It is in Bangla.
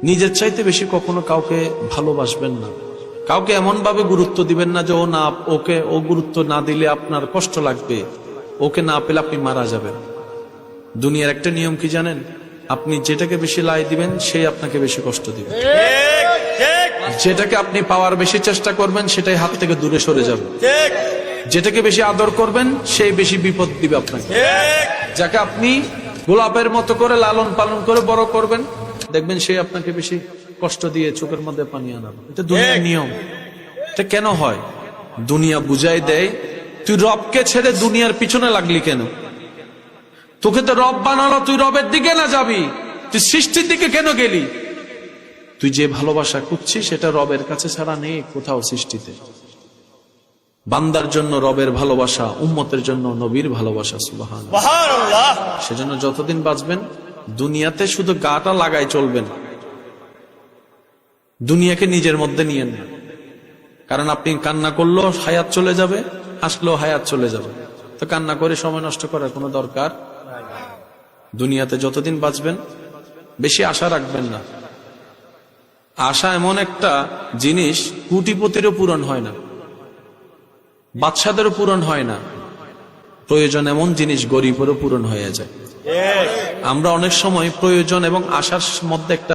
নিজের চাইতে বেশি কখনো কাউকে ভালোবাসবেন না, কাউকে এমন ভাবে গুরুত্ব দিবেন না যে ও গুরুত্ব না দিলে আপনার কষ্ট লাগবে, ওকে না পেলে আপনি মারা যাবেন। দুনিয়ার একটা নিয়ম কি জানেন? আপনি যেটাকে বেশি লাই দিবেন সেই আপনাকে বেশি কষ্ট দিবে, যেটাকে আপনি পাওয়ার বেশি চেষ্টা করবেন সেটাই হাত থেকে দূরে সরে যাবে, যেটাকে বেশি আদর করবেন সেই বেশি বিপদ দিবে আপনাকে। যাকে আপনি গোলাপের মতো করে লালন পালন করে বড় করবেন দেখবেন সে আপনাকে বেশি কষ্ট দিয়ে চোখের মধ্যে পানি আনাবে। এটা দুনিয়ার নিয়ম। এটা কেন হয়? দুনিয়া বুঝাই দেয় তুই রবকে ছেড়ে দুনিয়ার পিছনে লাগলি কেন? তোকে তো রব বানালো, তুই রবের দিকে না যাবি, তুই সৃষ্টির দিকে কেন গেলি? তুই যে ভালোবাসা খুঁজছিস সেটা রবের কাছে ছাড়া নেই কোথাও সৃষ্টিতে। বান্দার জন্য রবের ভালোবাসা, উম্মতের জন্য নবীর ভালোবাসা। সুবহানাল্লাহ। সেজন্য যতদিন বাঁচবেন দুনিয়াতে শুধু গাটা লাগাই চলবেন, দুনিয়াকে নিজের মধ্যে নিয়েন না। কারণ আপনি কান্না করলেও হায়াত চলে যাবে, হাসলেও হায়াত চলে যাবে। তো কান্না করে সময় নষ্ট করার কোনো দরকার। দুনিয়াতে যতদিন বাঁচবেন বেশি আশা রাখবেন না। আশা এমন একটা জিনিস কোটিপতিরও পূরণ হয় না, বাদশাদেরও পূরণ হয় না। প্রয়োজন এমন জিনিস গরিবেরও পূরণ হয়ে যায়। আমরা অনেক সময় প্রয়োজন এবং আশার মধ্যে একটা